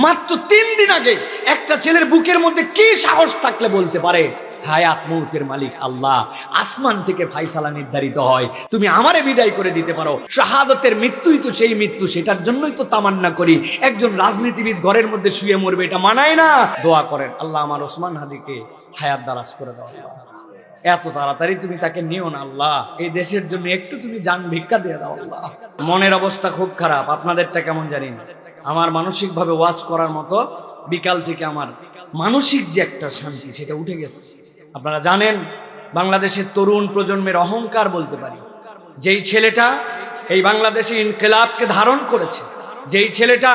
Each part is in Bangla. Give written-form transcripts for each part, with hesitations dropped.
মাত্র 3 দিন আগে একটা ছেলের বুকের মধ্যে কি সাহস থাকলে বলতে পারে হায়াত মৌতের মালিক আল্লাহ, আসমান থেকে ফায়সালা নির্ধারিত হয়, তুমি আমারে বিদায় করে দিতে পারো। শাহাদাতের মৃত্যুই তো সেই মৃত্যু, সেটার জন্যই তো তামান্না করি। একজন রাজনীতিবিদ ঘরের মধ্যে শুয়ে মরবে, এটা মানায় না। দোয়া করেন আল্লাহ আমার ওসমান হাদিকে হায়াত দারাজ করে দাও। এত তাড়াতাড়ি তুমি তাকে নিও না আল্লাহ, এই দেশের জন্য একটু তুমি জান ভিক্ষা দিয়ে দাও আল্লাহ। মনের অবস্থা খুব খারাপ, আপনাদেরটা কেমন জানি না। আমার মানসিক ভাবে ওয়াজ করার মতো বিকাল থেকে আমার মানসিক যে একটা শান্তি সেটা উঠে গেছে। আপনারা জানেন বাংলাদেশের তরুণ প্রজন্মের অহংকার বলতে পারি, যেই ছেলেটা এই বাংলাদেশে ইনকিলাবকে ধারণ করেছে, যেই ছেলেটা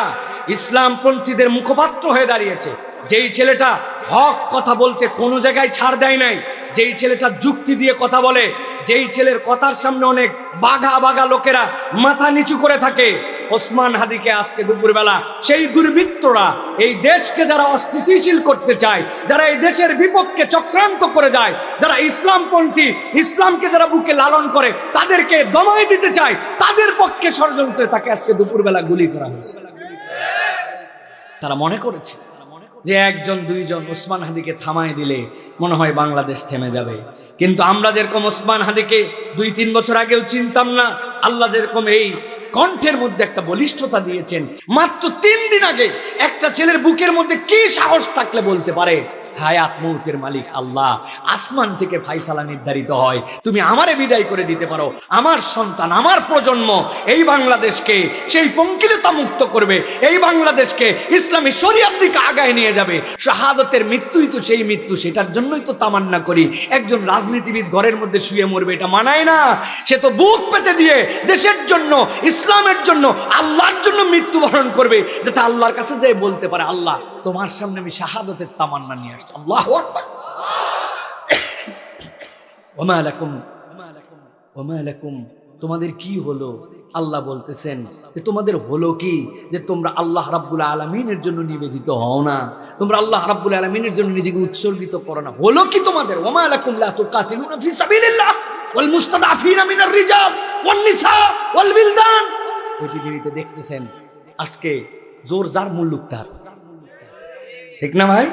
ইসলামপন্থীদের মুখপাত্র হয়ে দাঁড়িয়েছে, যেই ছেলেটা হক কথা বলতে কোনো জায়গায় ছাড় দেয় নাই, যেই ছেলেটা যুক্তি দিয়ে কথা বলে, যেই ছেলের কথার সামনে অনেক বাঘা বাঘা লোকেরা মাথা নিচু করে থাকে, ওসমান হাদিকে আজকে দুপুরবেলা সেই দুর্বৃত্তরা এই দেশকে যারা অস্থিতিশীল করতে চায়, যারা এই দেশের বিপক্ষে চক্রান্ত করে যায়, যারা ইসলামপন্থী, ইসলামকে যারা বুকে লালন করে তাদেরকে দমাই দিতে চায়, তাদের পক্ষে ষড়যন্ত্রে তাকে আজকে দুপুরবেলা গুলি করা হয়েছে। তারা মনে করেছে যে একজন দুইজন ওসমান হাদিকে থামায় দিলে মনে হয় বাংলাদেশ থেমে যাবে। কিন্তু আমরা যেরকম ওসমান হাদিকে 2-3 বছর আগেও চিনতাম না, আল্লাহ যেরকম এই কণ্ঠের মধ্যে একটা বলিষ্ঠতা দিয়েছেন, মাত্র 3 দিন আগে একটা ছেলের বুকের মধ্যে কি সাহস থাকলে বলতে পারে হায়াত মৌতের মালিক আল্লাহ, আসমান থেকে ফায়সালা নির্ধারিত হয়, তুমি আমারে বিদায় করে দিতে পারো। আমার সন্তান, আমার প্রজন্ম এই বাংলাদেশকে সেই পঙ্কিলতা মুক্ত করবে, এই বাংলাদেশকে ইসলামী শরিয়াত দিকে আগায় নিয়ে যাবে। শাহাদাতের মৃত্যুই তো সেই মৃত্যু, সেটার জন্যই তো তামান্না করি। একজন রাজনীতিবিদ ঘরের মধ্যে শুয়ে মরবে, এটা মানায় না। সে তো বুক পেতে দিয়ে দেশের জন্য, ইসলামের জন্য, আল্লাহর জন্য মৃত্যুবরণ করবে, যাতে আল্লাহর কাছে যে বলতে পারে আল্লাহ তোমার সামনে আমি শাহাদাতের তামান্না নিয়ে আসছি। আল্লাহু আকবার। ওমা লাকুম ওমা লাকুম, তোমাদের কি হলো? আল্লাহ বলতেছেন যে তোমাদের হলো কি, যে তোমরা আল্লাহ রাব্বুল আলামিনের জন্য নিবেদিত হও না, তোমরা আল্লাহ রাব্বুল আলামিনের জন্য নিজেকে উৎসর্গিত করো না। হলো কি তোমাদের? ওমা লাকুম লা তুকাতিলুনা ফি সাবিলিল্লাহ ওয়াল মুস্তাদাফিনা মিনার রিজাল ওয়ান নিসা ওয়াল বিলদান। এই পৃথিবীতে দেখতেছেন আজকে জোর যার মুল্লুক তার, ঠিক না ভাই?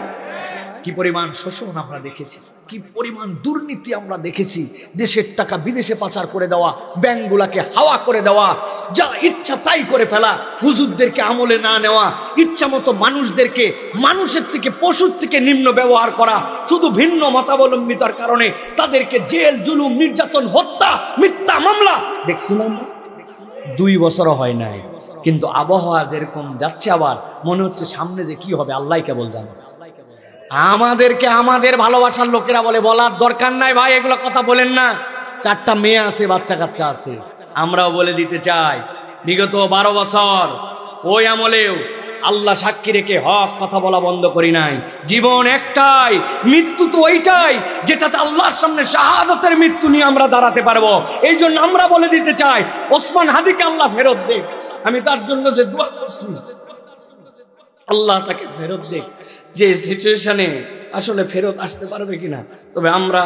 কি পরিমাণ শোষণ আমরা দেখেছি, কি পরিমাণ দুর্নীতি আমরা দেখেছি, দেশের টাকা বিদেশে পাচার করে দেওয়া, ব্যাংকগুলাকে হাওয়া করে দেওয়া, যা ইচ্ছা তাই করে ফেলা, হুজুরদেরকে আমলে না নেওয়া, ইচ্ছা মতো মানুষদেরকে মানুষের থেকে, পশুর থেকে নিম্ন ব্যবহার করা, শুধু ভিন্ন মতাবলম্বিতার কারণে তাদেরকে জেল, জুলুম, নির্যাতন, হত্যা, মিথ্যা মামলা দেখছিলাম। 2 বছরও হয় নাই, কিন্তু আবহাওয়া যেরকম যাচ্ছে, আবার মনে হচ্ছে সামনে যে কি হবে আল্লাহ কেবল জানে। আমাদেরকে আমাদের ভালোবাসার লোকেরা বলে বলার দরকার নাই ভাই, এগুলো কথা বলেন না। 4টা মেয়ে আছে, বাচ্চা কাচ্চা আছে। আমরাও বলে দিতে চাই, বিগত 12 বছর ওই আমলেও আল্লাহ সাক্ষী রেখে হক কথা বলা বন্ধ করি নাই। জীবন একটাই, মৃত্যু তো ওইটাই যেটাতে আল্লাহর সামনে শাহাদাতের মৃত্যু নিয়ে আমরা দাঁড়াতে পারবো। এই জন্য আমরা বলে দিতে চাই ওসমান হাদিকে আল্লাহ ফেরত দে। আমি তার জন্য যে দোয়া করছি আল্লাহ তাকে ফেরত দে, যে সিচুয়েশনে আসলে ফেরত আসতে পারবে কিনা। তবে আমরা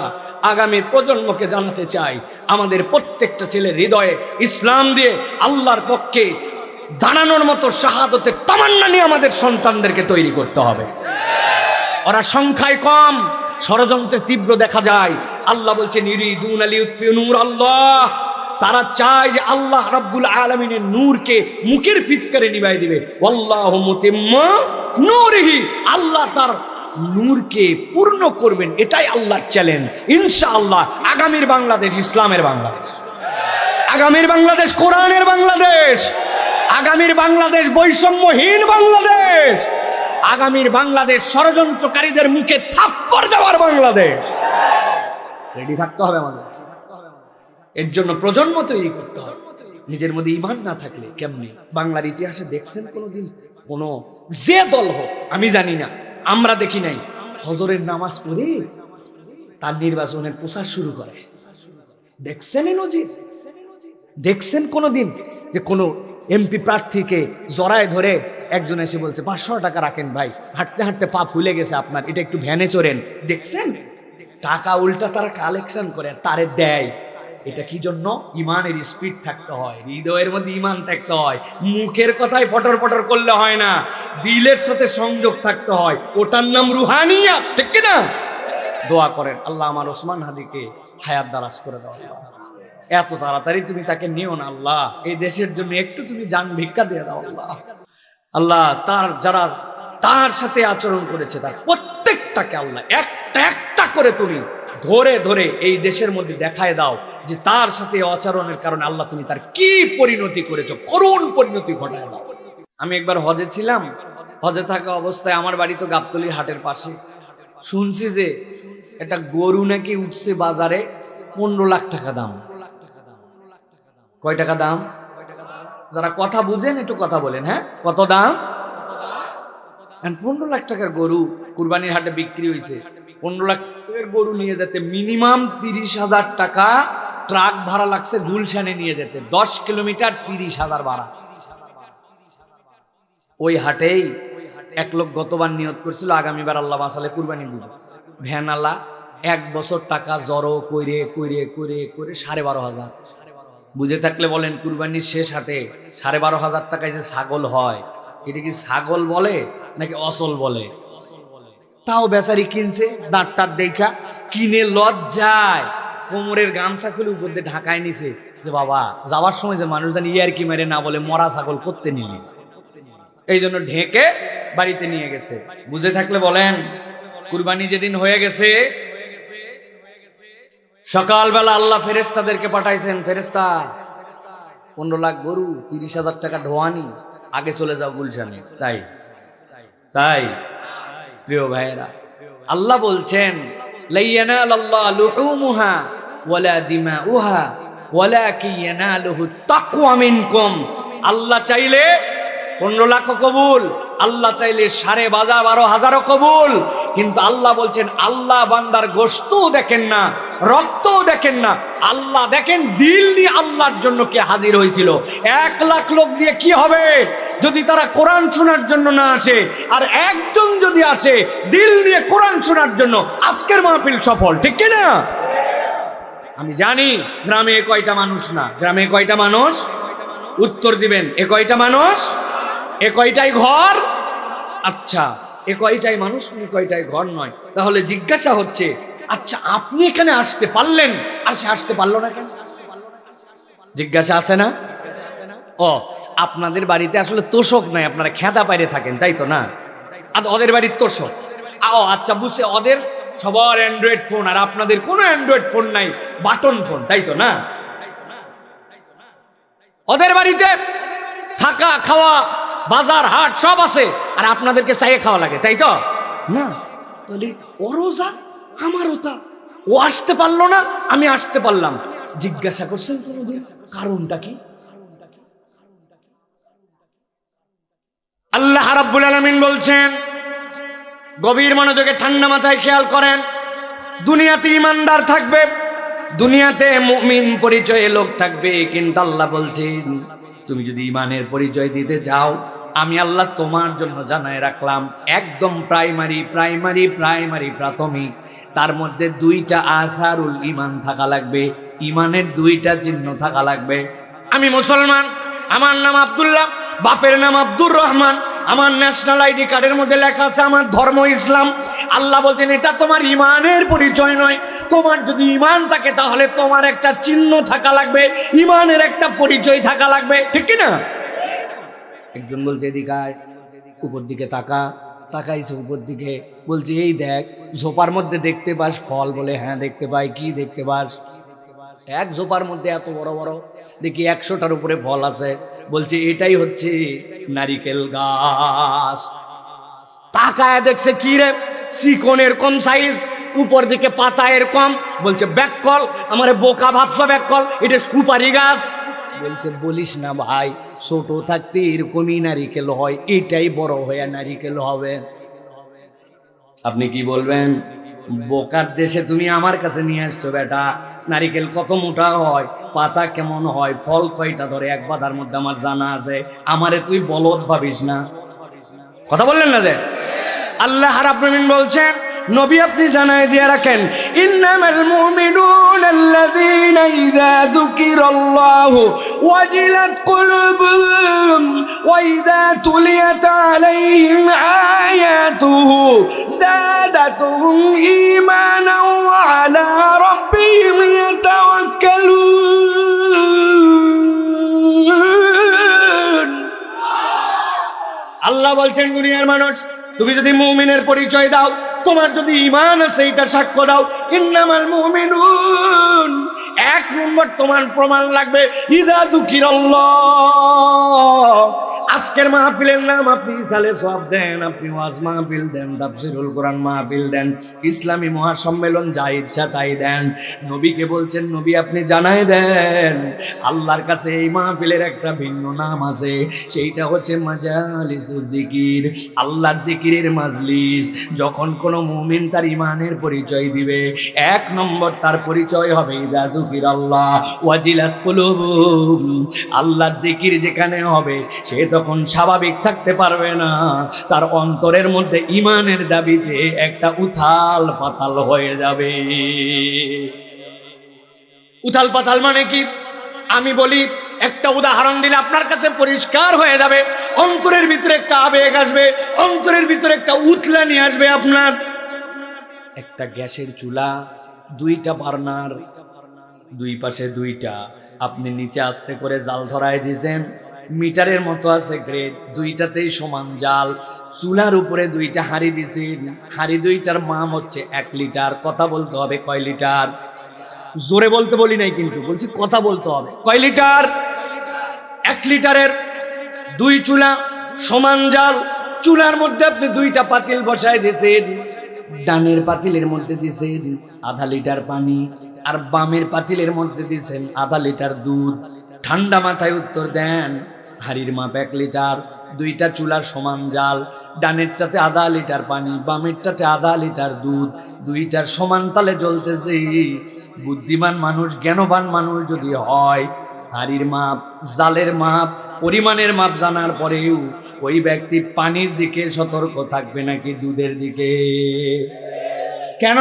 আগামী প্রজন্মকে জানাতে চাই, আমাদের প্রত্যেকটা ছেলের হৃদয়ে ইসলাম দিয়ে আল্লাহর পক্ষে দাঁড়ানোর মতো শাহাদাতের তামান্না নিয়ে আমাদের সন্তানদেরকে তৈরি করতে হবে। ওরা সংখ্যায় কম, ষড়যন্ত্রে তীব্র দেখা যায়। আল্লাহ বলছেন ইরিদুনা লিউতফিউ নূর আল্লাহ, তারা চায় যে আল্লাহ রাব্বুল আলামিনের নূরকে মুখের ফিৎকারে নিভাই দিবে। ওয়াল্লাহু মুতিম্মু নূরিহি, আল্লাহ তার নূরকে পূর্ণ করবেন, এটাই আল্লাহর চ্যালেঞ্জ। ইনশাআল্লাহ আগামীর বাংলাদেশ ইসলামের বাংলাদেশ, আগামীর বাংলাদেশ কোরআনের বাংলাদেশ, আগামীর বাংলাদেশ বৈষম্যহীন বাংলাদেশ, আগামীর বাংলাদেশ ষড়যন্ত্রকারীদের মুখে থাপ্পড় দেওয়ার বাংলাদেশ। রেডি থাকতে হবে আমাদের। এর জন্য প্রজন্ম তৈরি করতে হবে। নিজের মধ্যে ঈমান না থাকলে কেমনে? বাংলার ইতিহাসে দেখছেন কোনোদিন কোন যে দল হোক, আমি জানি না, আমরা দেখি নাই, হজরের নামাজ পড়ে তার নির্বাচনের প্রচার শুরু করে? দেখছেন এই নজির? দেখছেন কোনোদিন যে কোনো এমপি প্রার্থীকে জড়ায় ধরে একজন এসে বলছে 500 টাকা রাখেন ভাই, হাঁটতে হাঁটতে পা ফুলে গেছে আপনার, এটা একটু ভ্যানে চড়েন? দেখছেন? টাকা উল্টা তারা কালেকশন করে তারে দেয়। এটা কি জন্য? ইমানের স্পিড থাকতে হয়, হৃদয়ের মধ্যে ইমান থাকতে হয়। মুখের কথায় ফটর ফটর করলে হয় না, দিলের সাথে সংযোগ থাকতে হয়। ওটার নাম রুহানিয়াত, ঠিক কি না? দোয়া করেন, আল্লাহ আমার ওসমান হাদিকে হায়াত দারাজ করে দাও। এত তাড়াতাড়ি তুমি তাকে নিও না আল্লাহ, এই দেশের জন্য একটু তুমি জান ভিক্ষা দিয়ে দাও আল্লাহ। আল্লাহ যারা তার সাথে আচরণ করেছে তার প্রত্যেকটাকে আল্লাহ একটা একটা করে তুমি ধরে ধরে এই দেশের মধ্যে দেখায় দাও যে তার সাথে আচরণের কারণে আল্লাহ তুমি তার কি পরিণতি করেছো, করুণ পরিণতি ঘটায় দাও। আমি একবার হজে ছিলাম, হজে থাকা অবস্থায় আমার বাড়ি তো গাবতলী হাটের পাশে, শুনছি যে একটা গরু নাকি উঠছে বাজারে 15 লাখ টাকা দাম। কয় টাকা দাম? যারা কথা বুঝেন একটু কথা বলেন। হ্যাঁ, কত দাম? 15 লাখ টাকার গরু কুরবানির হাটে বিক্রি হয়েছে। 15 লাখের গরু নিয়ে যেতে মিনিমাম 30,000 টাকা ট্রাক ভাড়া লাগছে গুলশানে নিয়ে যেতে, 10 কিলোমিটার 30,000 ভাড়া। ওই হাটেই এক লোক গতবার নিয়ত করছিল আগামীবার আল্লাহ বাঁচালে কুরবানি দিব। ভ্যানালা 1 বছর টাকা জড়ো করে করে করে করে 12,500। বুঝে থাকলে বলেন, কুরবানির শেষ হাটে 12,500 টাকায় যে ছাগল হয়, এটা কি ছাগল বলে নাকি অসল বলে? তাও বেচারি কিনছে, দাঁত টাত দেখা কিনে লজ্জায় কোমরের গামছা খুলে উপর দিয়ে ঢাকায় নিছে যে বাবা যাওয়ার সময় যে মানুষ জানি ইয়ার কি মেরে না বলে মরা ছাগল করতে নিলি, এই জন্য ঢেকে বাড়িতে নিয়ে গেছে। বুঝে থাকলে বলেন, কুরবানি যেদিন হয়ে গেছে সকালবেলা আল্লাহ ফেরেশতাদেরকে পাঠাইছেন, ফেরেশতা 15 লাখ গরু 30,000 টাকা ঢোয়ানি, আগে চলে যাও গুলশানে। তাই তাই প্রিয় ভাইয়েরা, আল্লাহ বলছেন লা ইয়ানালাল্লাহু লুহুমুহা ওয়ালা দিমাউহা ওয়ালাকিন ইয়ানালুহু তাকওয়া মিনকুম। আল্লাহ চাইলে 15 লাখ কবুল, আল্লাহ চাইলে 12,500 কবুল। কিন্তু আল্লাহ বলছেন আল্লাহ বান্দার গোশতও দেখেন না, রক্তও দেখেন না, আল্লাহ দেখেন দিল নিয়ে আল্লাহর জন্য কে হাজির হয়েছিল। 1 লাখ লোক দিয়ে কি হবে যদি তারা কোরআন শোনার জন্য না আসে? আর একজন যদি আসে দিল নিয়ে কোরআন শোনার জন্য, আজকের মাহফিল সফল, ঠিক কি না? আমি জানি গ্রামে কয়টা মানুষ না, গ্রামে কয়টা মানুষ? উত্তর দিবেন, এ কয়টা মানুষ? এ কয়টাই ঘর? আচ্ছা, এ কয়টাই মানুষ, এ কয়টাই ঘর নয়। তাহলে জিজ্ঞাসা হচ্ছে, আচ্ছা আপনি এখানে আসতে পারলেন আর সে আসতে পারলো না কেন? জিজ্ঞাসা আছে না? ও, আপনাদের বাড়িতে আসলে তোষক নাই, আপনারা খেদা পাইরে থাকেন, তাই তো না? আর ওদের বাড়ির তোষক। ও আচ্ছা, বুঝছে, ওদের সবার অ্যান্ড্রয়েড ফোন আর আপনাদের কোনো অ্যান্ড্রয়েড ফোন নাই, বাটন ফোন, তাই তো না? ওদের বাড়িতে থাকা খাওয়া বাজার হাট সব আছে আর আপনাদেরকে চাইয়ে খাওয়া লাগে, তাই তো না? তাহলে ওরও যা আমারও তা, ও আসতে পারলো না আমি আসতে পারলাম। জিজ্ঞাসা করছেন কোনদিন কারণটা কি? আল্লাহ রাব্বুল আলামিন বলছেন, গভীর মনোযোগে ঠান্ডা মাথায় খেয়াল করেন, দুনিয়াতে ইমানদার থাকবে, দুনিয়াতে মুমিন পরিচয়ে লোক থাকবে, কিন্তু আল্লাহ বলছেন তুমি যদি ইমানের পরিচয় দিতে যাও, আমি আল্লাহ তোমার জন্য জানায় রাখলাম একদম প্রাইমারি প্রাইমারি প্রাইমারি প্রাথমিক, তার মধ্যে 2টা আসারুল ইমান থাকা লাগবে, ইমানের 2টা চিহ্ন থাকা লাগবে। আমি মুসলমান, আমার নাম আব্দুল্লাহ, বাপের নাম আব্দুর রহমান, আমার ন্যাশনাল আইডি কার্ডের মধ্যে লেখা আছে আমার ধর্ম ইসলাম। আল্লাহ বলছেন এটা তোমার ইমানের পরিচয় নয়। তোমার যদি ইমান থাকে তাহলে তোমার একটা চিহ্ন থাকা লাগবে, ইমানের একটা পরিচয় থাকা লাগবে, ঠিক কি না? একজন বলছে এদিকে আয়, উপর দিকে তাকা, তাকাইছে উপর দিকে, বলছে এই দেখ ঝোপার মধ্যে দেখতে পাস ফল? বলে হ্যাঁ দেখতে পাই। কি দেখতে পাস? এক ঝোপার মধ্যে এত বড় বড়, দেখি 100টার উপরে ফল আছে। বলছে এটাই হচ্ছে নারিকেল গাছ। তাকায় দেখছে কি রে, চিকন এরকম সাইজ, উপর দিকে পাতা এরকম। বলছে ব্যাককল, আমারে বোকা ভাবছো ব্যাককল, এটা সুপারি গাছ। বলছে বলিস না ভাই, ছোট থাকতে এরকমই নারিকেল হয়, এটাই বড় হয়ে নারিকেল হবে। আপনি কি বলবেন? বোকার দেশে তুমি আমার কাছে নিয়ে আসছো বেটা, নারিকেল কত মোটা হয়, পাতা কেমন হয়, ফল কয়টা ধরে, এক বাধার মধ্যে আমার জানা আছে, আমারে তুই বলদ ভাবিস না। কথা বললেন না যে? আল্লাহ রাব্বুল আলামিন বলছেন নবী আপনি জানাই দিয়ে রাখেন, ইন্নামাল মুমিনুনা আল্লাযীনা ইযা যুকিরাল্লাহু ওয়াজিলাত কুলুবুহুম ওয়া ইযা তুলিয়াত আলাইহিম আয়াতুহু যাদাতুহুম ঈমানান ওয়া আলা রাব্বিহিম ইয়াতাওয়াক্কালুন। আল্লাহ বলছেন, দুনিয়ার মানুষ, তুমি যদি মুমিনের পরিচয় দাও, তোমার যদি ঈমান আছে এটা সাক্ষ্য দাও, ইন্নামাল মুমিনুন, এক নম্বর তোমার প্রমাণ লাগবে ইযা যুকিরাল্লাহ। আজকের মাহফিলের নাম আপনি ইসালে সওয়াব দেন, আপনি ওয়াজ মাহফিল দেন, তাফসীরুল কোরআন মাহফিল দেন, ইসলামী মহাসম্মেলন যা ইচ্ছা তাই দেন। নবীকে বলছেন, নবী আপনি জানাই দেন, আল্লাহর কাছে এই মাহফিলের একটা ভিন্ন নাম আছে, সেইটা হচ্ছে মাজালিসুল যিকির, আল্লাহর জিকিরের মাজলিস। যখন কোনো মুমিন তার ঈমানের পরিচয় দিবে, এক নম্বর তার পরিচয় হবে ইযা যুকিরাল্লাহ ওয়াজিলাত কুলুবুহুম। আল্লাহর জিকির যেখানে হবে, সে তখন স্বাভাবিক থাকতে পারবে না, তার অন্তরের মধ্যে ঈমানের দাবিতে একটা উথাল পাতাল হয়ে যাবে। উথাল পাতাল মানে কি? আমি বলি, একটা উদাহরণ দিলে আপনার কাছে পরিষ্কার হয়ে যাবে। অন্তরের ভিতরে একটা আবেগ আসবে, অন্তরের ভিতরে একটা উতলানি আসবে। আপনার একটা গ্যাসের চুলা, দুইটা বার্নার, দুই পাশে দুইটা, আপনি নিচে আস্তে করে জাল ধরায় দিয়েছেন, মিটারের মতো আছে গ্রেড, দুইটাতেই সমান জাল। চুলার উপরে দুইটা হাঁড়ি দিয়েছেন, হাঁড়ি দুইটার মাপ হচ্ছে 1 লিটার। কথা বলতে হবে কয় লিটার? জোরে বলতে বলি নাই, কিন্তু বলছি কথা বলতে হবে। কয় লিটার? 1 লিটারের 2 চুলা, সমান জাল। চুলার মধ্যে আপনি দুইটা পাতিল বসায় দিয়েছেন, ডানের পাতিলের মধ্যে দিয়েছেন আধা লিটার পানি, আর বামের পাতিলের মধ্যে দিয়েছেন আধা লিটার দুধ। ঠান্ডা মাথায় উত্তর দেন, হাড়ির মাপ 1 লিটার, দুইটা চুলার সমান জাল, ডানেরটাতে আধা লিটার পানি, বামেরটাতে আধা লিটার দুধ, দুইটার সমান তালে জ্বলতেছে। বুদ্ধিমান মানুষ, জ্ঞানবান মানুষ যদি হয়, হাড়ির মাপ, জালের মাপ, পরিমাণের মাপ জানার পরেও ওই ব্যক্তি পানির দিকে সতর্ক থাকবে নাকি দুধের দিকে? কেন?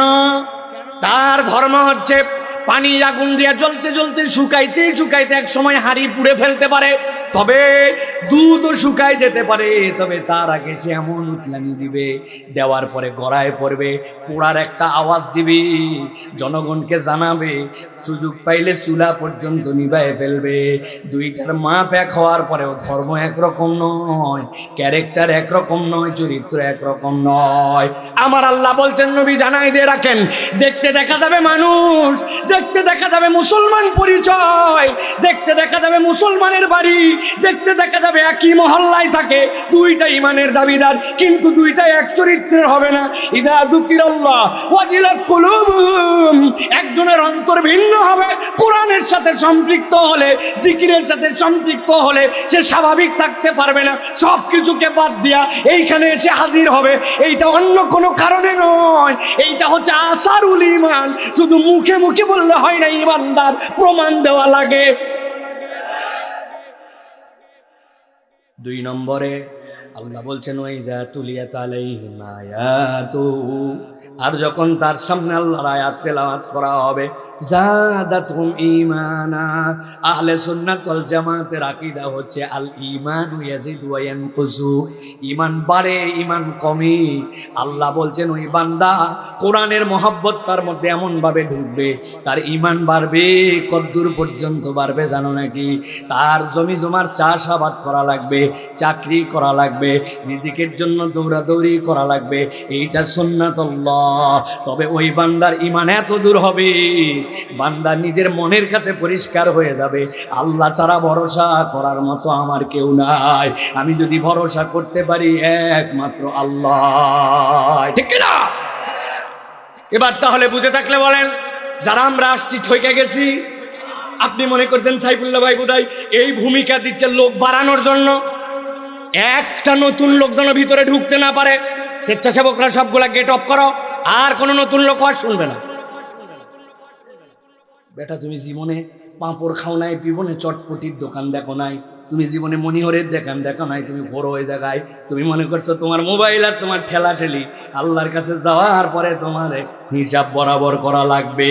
তার ধর্ম হচ্ছে পানি আগুন দিয়া জ্বলতে জ্বলতে শুকাইতে শুকাইতে এক সময় হাঁড়ি পুড়ে ফেলতে পারে, তবে দুধও শুকায় যেতে পারে। তবে তার আগে সে এমন উতলানি দিবে, দেওয়ার পরে গড়ায় পড়বে, পোড়ার একটা আওয়াজ দিবে, জনগণকে জানাবে, সুযোগ পাইলে চুলা পর্যন্ত নিভায়ে ফেলবে। দুইটার মাপ এক হওয়ার পরেও ধর্ম একরকম নয়, ক্যারেক্টার একরকম নয়, চরিত্র একরকম নয়। আমার আল্লাহ বলছেন, নবী জানাই দিয়ে রাখেন, দেখতে দেখা যাবে মানুষ, দেখতে দেখা যাবে মুসলমান পরিচয়, দেখতে দেখা যাবে মুসলমানের বাড়ি, দেখতে দেখা যাবে একই মহল্লায় থাকে, দুইটা ঈমানের দাবিদার, কিন্তু দুইটা এক চরিত্রের হবে না। ইযা যুকিরাল্লাহ ওয়াজিলাত কুলুবুহুম, একজনের অন্তর ভিন্ন হবে। কোরআনের সাথে সম্পৃক্ত হলে, জিকিরের সাথে সম্পৃক্ত হলে সে স্বাভাবিক থাকতে পারবে না, সব কিছুকে বাদ দিয়া এইখানে এসে হাজির হবে। এইটা অন্য কোনো কারণে নয়, এইটা হচ্ছে আসারুল ঈমান। শুধু মুখে মুখে বললে হয় না ঈমানদার, প্রমাণ দেওয়া লাগে। 2 নম্বরে আল্লাহ বলছেন, ওয়াইযা তুলিয়াত আলাইহিম আয়াতুহু, আর যখন তার সামনে আল্লাহর আয়াত তেলাওয়াত করা হবে, যাদাতুহুম ঈমানা। আহলে সুন্নাত ওয়াল জামাতের আকীদা হচ্ছে আল ঈমানু ইয়াজিদু ওয়া ইয়ানকুসু, ঈমান বাড়ে, ঈমান কমে। আল্লাহ বলছেন, ওই বান্দা কোরআনের মহব্বত তার মধ্যে এমন ভাবে ঢুকবে, তার ঈমান বাড়বে। কদ্দূর পর্যন্ত বাড়বে জানো নাকি? তার জমি জমার চাষাবাদ করা লাগবে, চাকরি করা লাগবে, রিজিকের জন্য দৌড়াদৌড়ি করা লাগবে, এইটা সুন্নাতুল্লাহ। তবে ওই বান্দার ঈমান এত দূর হবে, বান্দা নিজের মনের কাছে পরিষ্কার হয়ে যাবে, আল্লাহ ছাড়া ভরসা করার মতো আমার কেউ নাই, আমি যদি ভরসা করতে পারি একমাত্র আল্লাহ। ঠিক না? এবার তাহলে বুঝে থাকলে বলেন, যারা আমরা আসছি ঠকে গেছি। আপনি মনে করছেন সাইফুল্লাহ ভাই বোধহয় এই ভূমিকা দিচ্ছে লোক বাড়ানোর জন্য, একটা নতুন লোক যেন ভিতরে ঢুকতে না পারে। স্বেচ্ছাসেবকরা সবগুলা গেট অফ করো, আর কোনো নতুন লোক আর শুনবে না। বেটা তুমি জীবনে পাঁপড় খাও নাই, জীবনে চটপটির দোকান দেখো নাই, তুমি জীবনে মনিহরের দেখো নাই, তুমি বড় ওই জায়গায় তুমি মনে করছো তোমার মোবাইল আর তোমার ঠেলা ঠেলি আল্লাহর কাছে যাওয়ার পরে তোমার হিসাব বরাবর করা লাগবে।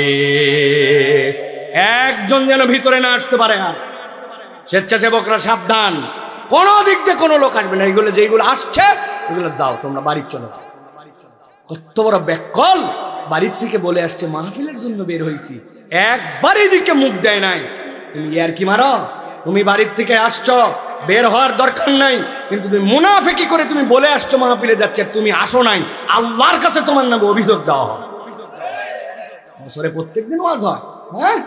একজন যেন ভিতরে না আসতে পারে। আর স্বেচ্ছাসেবকরা সাবধান, কোনো দিক দিয়ে কোনো লোক আসবে না। এইগুলো যেগুলো আসছে এগুলো যাও, তোমরা বাড়ি চলে যাও। কত বড় ব্যাকল, বাড়ির থেকে বলে আসছে মাহফিলের জন্য বের হয়েছি, একবারই দিকে মুখ দেয় নাই। তুমি আর কি মারো, তুমি বাড়ির থেকে আসছো, বের হওয়ার দরকার নাই, কিন্তু তুমি মুনাফিকি করে তুমি বলে আসছো মাহফিলে যাচ্ছে, তুমি আসো নাই, আল্লাহর কাছে তোমার নামে অভিযোগ দেওয়া হয়। বছরে প্রত্যেকদিন ওয়াজ হয়। হ্যাঁ,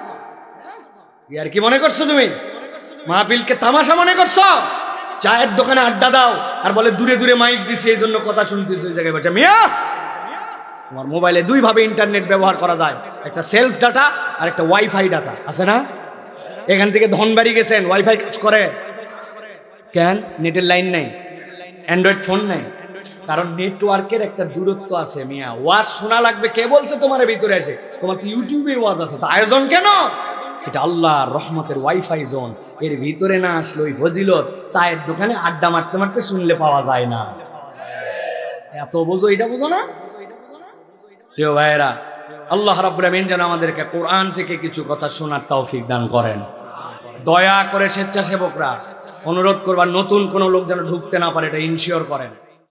আর কি মনে করছো তুমি মাহফিলকে তামাশা মনে করছো? চায়ের দোকানে আড্ডা দাও আর বলে দূরে দূরে মাইক দিছি এই জন্য কথা শুনতেছি। ওই জায়গায় বলছে মিয়া তোমার মোবাইলে দুই ভাবে ইন্টারনেট ব্যবহার করা যায়, একটা সেলফ ডাটা আর একটা ওয়াইফাই ডাটা আছে না? এখান থেকে ধনবাড়ি গেছেন, ওয়াইফাই কাজ করে কেন? নেটের লাইন নাই, অ্যান্ড্রয়েড ফোন নাই, কারণ নেটওয়ার্কের একটা দূরত্ব আছে। মিয়া ওয়াজ শোনা লাগবে, কে বলছে তোমার ভিতরে আছে? তোমার তো ইউটিউবের ওয়াজ আছে, তো আয়োজন কেন? এটা আল্লাহর রহমতের ওয়াইফাই জোন, এর ভিতরে না আসলে ওই ফজিলত চায়ের দোকানে আড্ডা মারতে মারতে শুনলে পাওয়া যায় না। এত বোঝো, এটা বোঝো না? প্রিয় ভাইয়েরা, আল্লাহ রাব্বুল আমিন যেন আমাদেরকে কোরআন থেকে কিছু কথা শোনার তৌফিক দান করেন। দয়া করে স্বেচ্ছাসেবকরা অনুরোধ করবার, নতুন কোনো লোক যেন ঢুকতে না পারে, এটা ইনশিওর করেন।